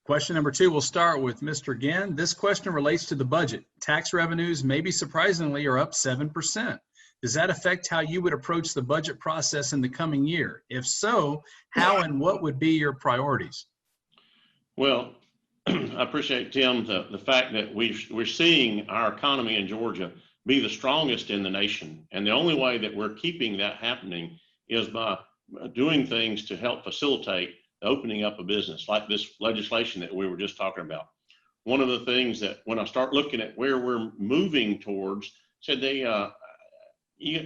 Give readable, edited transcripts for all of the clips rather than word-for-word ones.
Question number 2, we'll start with Mr. Ginn. This question relates to the budget. Tax revenues, maybe surprisingly, are up 7%. Does that affect how you would approach the budget process in the coming year? If so, how and what would be your priorities? Well, I appreciate, Tim, the fact that we're seeing our economy in Georgia be the strongest in the nation. And the only way that we're keeping that happening is by doing things to help facilitate the opening up of business, like this legislation that we were just talking about. One of the things that when I start looking at where we're moving towards, said you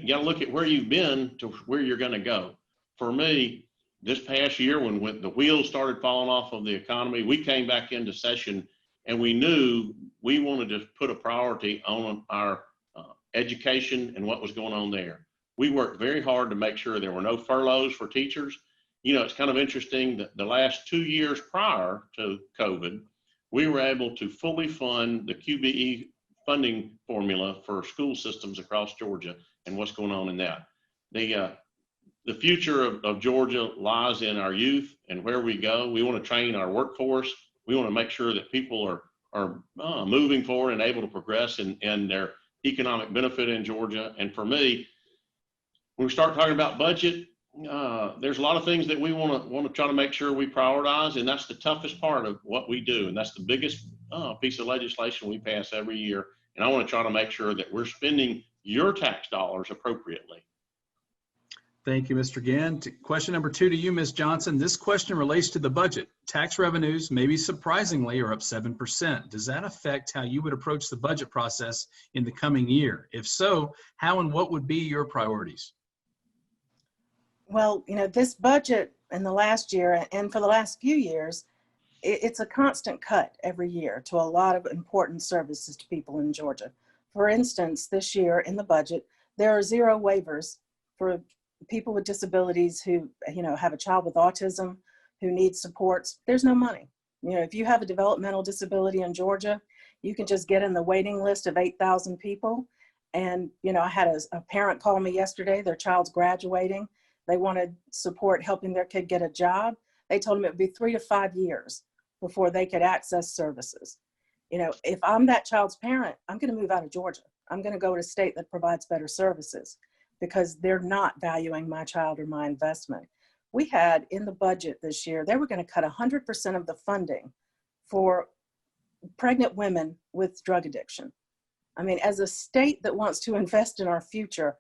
got to look at where you've been to where you're going to go. For me, this past year, when the wheels started falling off of the economy, we came back into session and we knew we wanted to put a priority on our education and what was going on there. We worked very hard to make sure there were no furloughs for teachers. You know, it's kind of interesting that the last 2 years prior to COVID, we were able to fully fund the QBE funding formula for school systems across Georgia and what's going on in that. The future of Georgia lies in our youth and where we go. We want to train our workforce. We want to make sure that people are moving forward and able to progress in their economic benefit in Georgia. And for me, when we start talking about budget, there's a lot of things that we want to try to make sure we prioritize, and that's the toughest part of what we do, and that's the biggest piece of legislation we pass every year. And I want to try to make sure that we're spending your tax dollars appropriately. Thank you, Mr. Ginn. Question number 2 to you, Ms. Johnson. This question relates to the budget. Tax revenues, maybe surprisingly, are up 7%. Does that affect how you would approach the budget process in the coming year? If so, how and what would be your priorities? Well, you know, this budget in the last year and for the last few years, it's a constant cut every year to a lot of important services to people in Georgia. For instance, this year in the budget, there are 0 waivers for people with disabilities who, you know, have a child with autism, who needs supports. There's no money. You know, if you have a developmental disability in Georgia, you can just get in the waiting list of 8,000 people. And, you know, I had a parent call me yesterday, their child's graduating. They wanted support helping their kid get a job. They told them it would be 3 to 5 years before they could access services. You know, if I'm that child's parent, I'm going to move out of Georgia. I'm going to go to a state that provides better services because they're not valuing my child or my investment. We had in the budget this year, they were going to cut 100% of the funding for pregnant women with drug addiction. I mean, as a state that wants to invest in our future,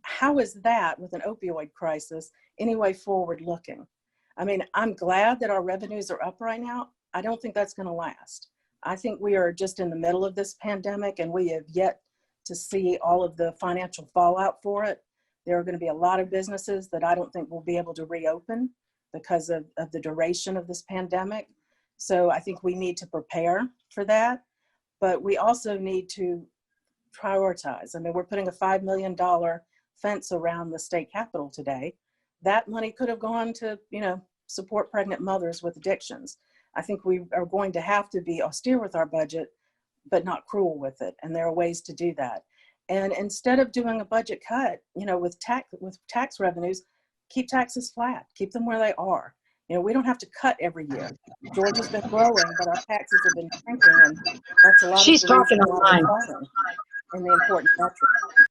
how is that with an opioid crisis any way forward looking? I mean, I'm glad that our revenues are up right now. I don't think that's going to last. I think we are just in the middle of this pandemic and we have yet to see all of the financial fallout for it. There are going to be a lot of businesses that I don't think will be able to reopen because of the duration of this pandemic. So I think we need to prepare for that, but we also need to prioritize. I mean, we're putting a $5 million fence around the state capitol today. That money could have gone to, you know, support pregnant mothers with addictions. I think we are going to have to be austere with our budget, but not cruel with it. And there are ways to do that. And instead of doing a budget cut, you know, with tax revenues, keep taxes flat, keep them where they are. You know, we don't have to cut every year. Georgia's been growing, but our taxes have been shrinking, and that's a lot. She's of the talking reason why online. we're falling in the important metrics.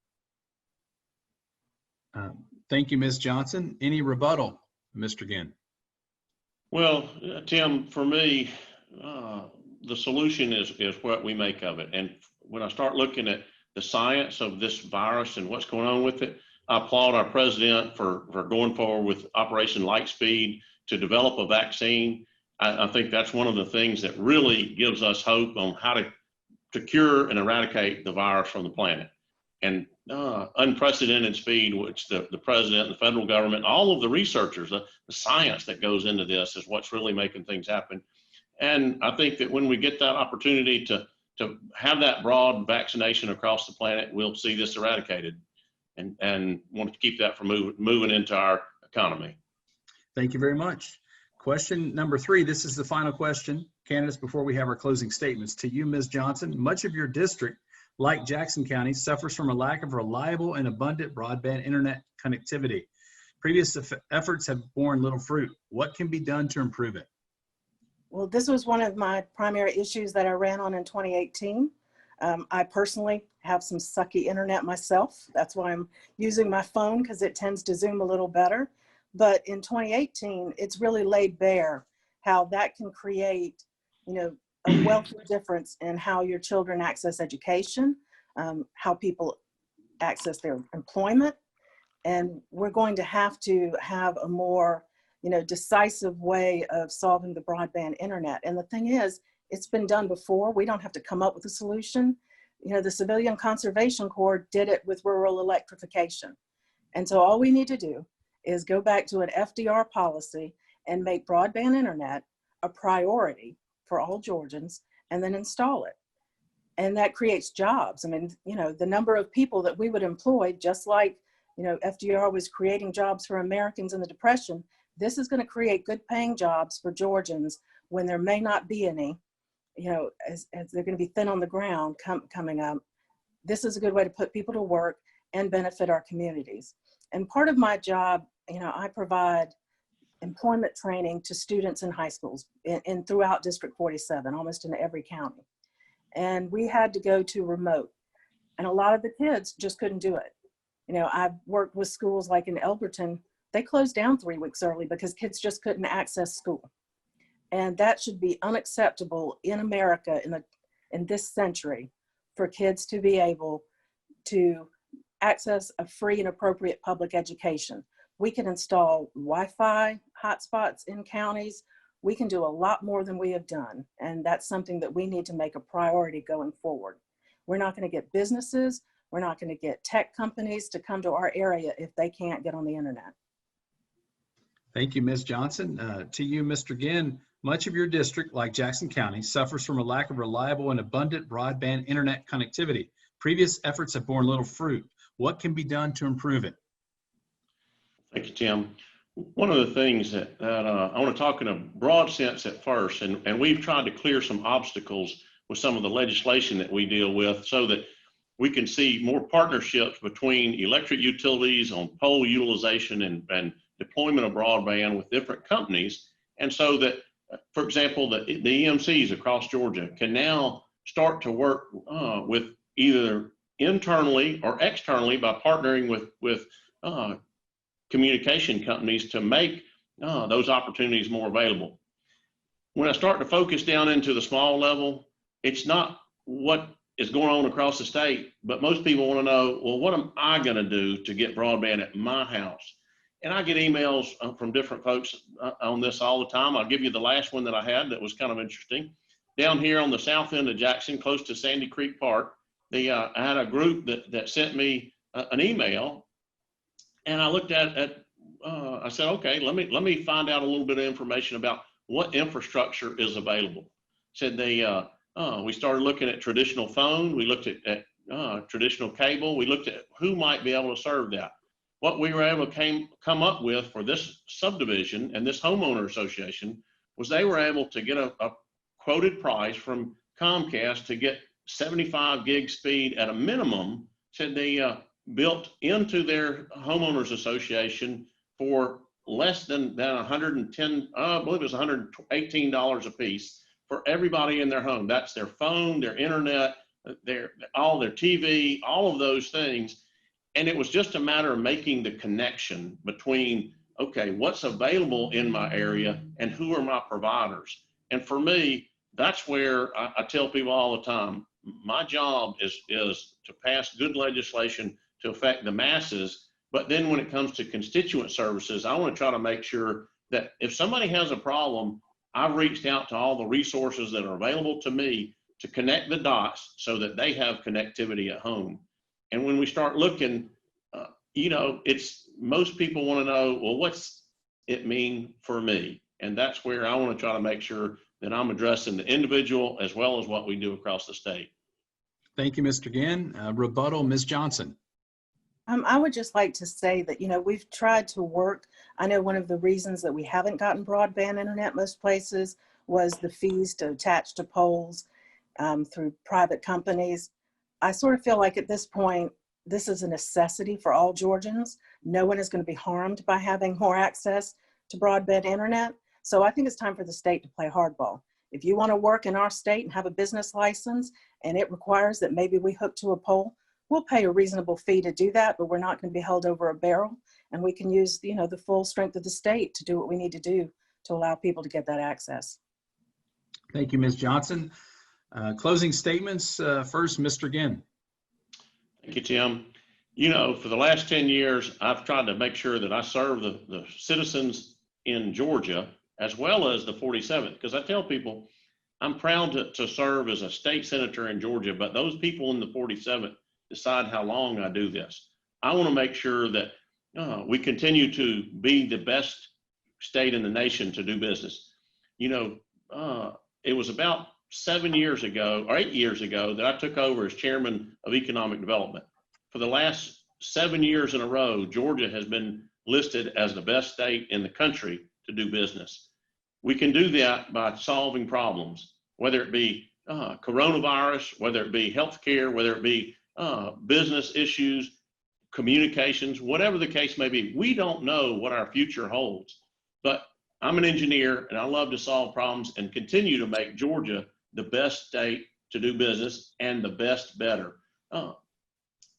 Thank you, Ms. Johnson. Any rebuttal, Mr. Ginn? Well, Tim, for me, the solution is what we make of it. And when I start looking at the science of this virus and what's going on with it, I applaud our president for going forward with Operation Lightspeed to develop a vaccine. I think that's one of the things that really gives us hope on how to cure and eradicate the virus from the planet. And unprecedented speed, which the president and the federal government, all of the researchers, the science that goes into this is what's really making things happen. And I think that when we get that opportunity to have that broad vaccination across the planet, we'll see this eradicated, and want to keep that from moving into our economy. Thank you very much. Question number 3, this is the final question, candidates, before we have our closing statements. To you, Ms. Johnson, much of your district, like Jackson County, suffers from a lack of reliable and abundant broadband internet connectivity. Previous efforts have borne little fruit. What can be done to improve it? Well, this was one of my primary issues that I ran on in 2018. I personally have some sucky internet myself. That's why I'm using my phone, because it tends to zoom a little better. But in 2018, it's really laid bare how that can create, a wealth of difference in how your children access education, how people access their employment. And we're going to have a more, decisive way of solving the broadband internet. And the thing is, it's been done before. We don't have to come up with a solution. The Civilian Conservation Corps did it with rural electrification. And so all we need to do is go back to an FDR policy and make broadband internet a priority for all Georgians, and then install it. And that creates jobs. I mean, the number of people that we would employ, just like, FDR was creating jobs for Americans in the Depression, this is going to create good paying jobs for Georgians when there may not be any, as they're going to be thin on the ground coming up. This is a good way to put people to work and benefit our communities. And part of my job, I provide employment training to students in high schools in throughout District 47, almost in every county. And we had to go to remote, and a lot of the kids just couldn't do it. I've worked with schools like in Elberton. They closed down 3 weeks early because kids just couldn't access school. And that should be unacceptable in America in this century, for kids to be able to access a free and appropriate public education. We can install Wi-Fi hotspots in counties. We can do a lot more than we have done. And that's something that we need to make a priority going forward. We're not going to get businesses, we're not going to get tech companies to come to our area if they can't get on the internet. Thank you, Ms. Johnson. To you, Mr. Ginn, much of your district, like Jackson County, suffers from a lack of reliable and abundant broadband internet connectivity. Previous efforts have borne little fruit. What can be done to improve it? Thank you, Tim. One of the things that I want to talk in a broad sense at first, and we've tried to clear some obstacles with some of the legislation that we deal with so that we can see more partnerships between electric utilities on pole utilization and deployment of broadband with different companies. And so that, for example, the EMCs across Georgia can now start to work with either internally or externally by partnering with communication companies to make those opportunities more available. When I start to focus down into the small level, it's not what is going on across the state, but most people want to know, well, what am I going to do to get broadband at my house? And I get emails from different folks on this all the time. I'll give you the last one that I had that was kind of interesting. Down here on the south end of Jackson, close to Sandy Creek Park, I had a group that sent me an email, and I looked at I said, okay, let me find out a little bit of information about what infrastructure is available. Said we started looking at traditional phone, we looked at traditional cable, we looked at who might be able to serve that. What we were able to come up with for this subdivision and this homeowner association was they were able to get a quoted price from Comcast to get 75 gig speed at a minimum. Said they built into their homeowners association for less than 110, I believe it was $118 a piece for everybody in their home. That's their phone, their internet, all their TV, all of those things. And it was just a matter of making the connection between, okay, what's available in my area and who are my providers. And for me, that's where I tell people all the time, my job is to pass good legislation to affect the masses. But then when it comes to constituent services, I want to try to make sure that if somebody has a problem, I've reached out to all the resources that are available to me to connect the dots so that they have connectivity at home. And when we start looking, it's most people want to know, well, what's it mean for me? And that's where I want to try to make sure that I'm addressing the individual as well as what we do across the state. Thank you, Mr. Ginn. Rebuttal, Ms. Johnson. I would just like to say that, we've tried to work. I know one of the reasons that we haven't gotten broadband internet most places was the fees to attach to poles through private companies. I sort of feel like at this point, this is a necessity for all Georgians. No one is going to be harmed by having more access to broadband internet. So I think it's time for the state to play hardball. If you want to work in our state and have a business license and it requires that maybe we hook to a pole, we'll pay a reasonable fee to do that, but we're not going to be held over a barrel. And we can use, the full strength of the state to do what we need to do to allow people to get that access. Thank you, Ms. Johnson. Closing statements. First, Mr. Ginn. Thank you, Tim. For the last 10 years, I've tried to make sure that I serve the citizens in Georgia as well as the 47th, because I tell people I'm proud to serve as a state senator in Georgia, but those people in the 47th decide how long I do this. I want to make sure that we continue to be the best state in the nation to do business. It was about 7 years ago or 8 years ago that I took over as chairman of economic development. For the last 7 years in a row, Georgia has been listed as the best state in the country to do business. We can do that by solving problems, whether it be coronavirus, whether it be healthcare, whether it be business issues, communications, whatever the case may be. We don't know what our future holds, but I'm an engineer and I love to solve problems and continue to make Georgia the best state to do business and the best better. I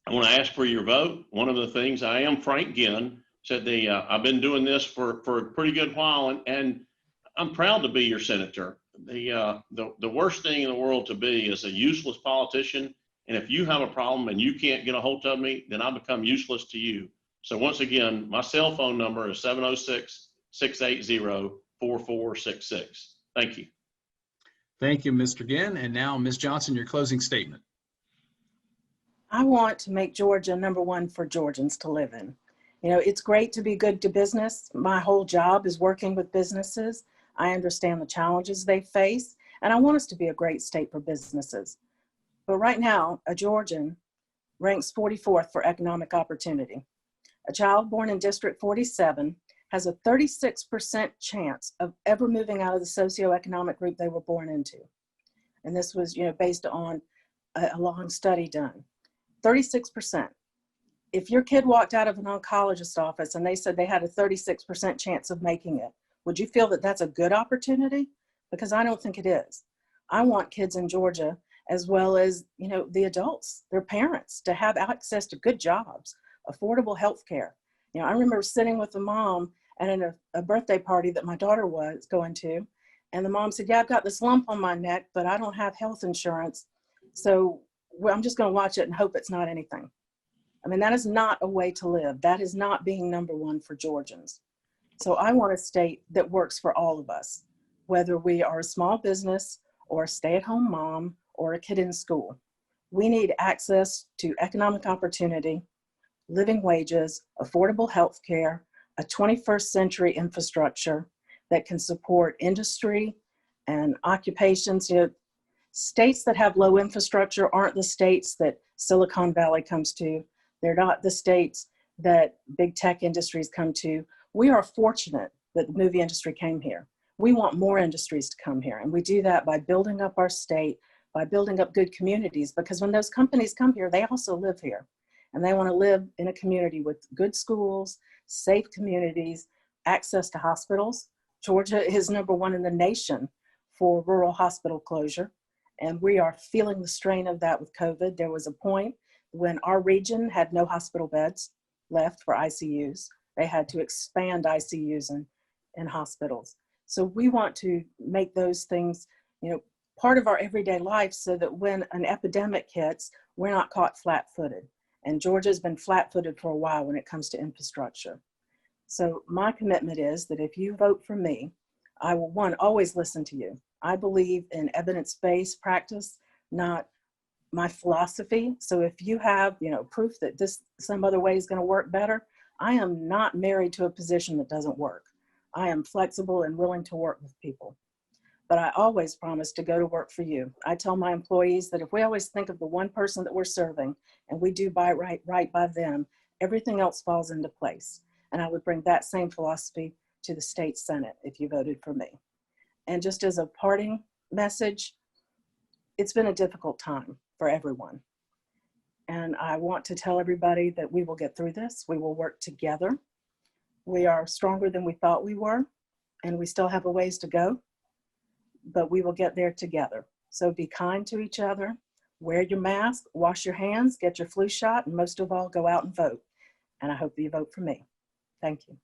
want to ask for your vote. One of the things I am Frank Ginn, said I've been doing this for a pretty good while, and I'm proud to be your senator. The worst thing in the world to be is a useless politician. And if you have a problem and you can't get a hold of me, then I become useless to you. So once again, my cell phone number is 706-680-4466. Thank you. Thank you, Mr. Ginn. And now, Ms. Johnson, your closing statement. I want to make Georgia #1 for Georgians to live in. It's great to be good to business. My whole job is working with businesses. I understand the challenges they face, and I want us to be a great state for businesses. But right now, a Georgian ranks 44th for economic opportunity. A child born in District 47 has a 36% chance of ever moving out of the socioeconomic group they were born into. And this was, based on a long study done. 36%. If your kid walked out of an oncologist's office and they said they had a 36% chance of making it, would you feel that that's a good opportunity? Because I don't think it is. I want kids in Georgia, as well as, the adults, their parents, to have access to good jobs, affordable health care. I remember sitting with a mom at a birthday party that my daughter was going to, and the mom said, yeah, I've got this lump on my neck, but I don't have health insurance. So I'm just going to watch it and hope it's not anything. That is not a way to live. That is not being #1 for Georgians. So I want a state that works for all of us, whether we are a small business or a stay-at-home mom or a kid in school. We need access to economic opportunity, living wages, affordable health care, a 21st century infrastructure that can support industry and occupations. States that have low infrastructure aren't the states that Silicon Valley comes to. They're not the states that big tech industries come to. We are fortunate that the movie industry came here. We want more industries to come here, and we do that by building up our state, by building up good communities, because when those companies come here, they also live here, and they want to live in a community with good schools, safe communities, access to hospitals. Georgia is #1 in the nation for rural hospital closure, and we are feeling the strain of that with COVID. There was a point when our region had no hospital beds left for ICUs. They had to expand ICUs in hospitals. So we want to make those things, part of our everyday life, so that when an epidemic hits, we're not caught flat-footed. And Georgia's been flat-footed for a while when it comes to infrastructure. So my commitment is that if you vote for me, I will, one, always listen to you. I believe in evidence-based practice, not my philosophy. So if you have, proof that this some other way is going to work better, I am not married to a position that doesn't work. I am flexible and willing to work with people. But I always promise to go to work for you. I tell my employees that if we always think of the one person that we're serving and we do right by them, everything else falls into place. And I would bring that same philosophy to the state Senate if you voted for me. And just as a parting message, it's been a difficult time for everyone. And I want to tell everybody that we will get through this. We will work together. We are stronger than we thought we were. and we still have a ways to go, but we will get there together. So be kind to each other, wear your mask, wash your hands, get your flu shot, and most of all, go out and vote. And I hope that you vote for me. Thank you.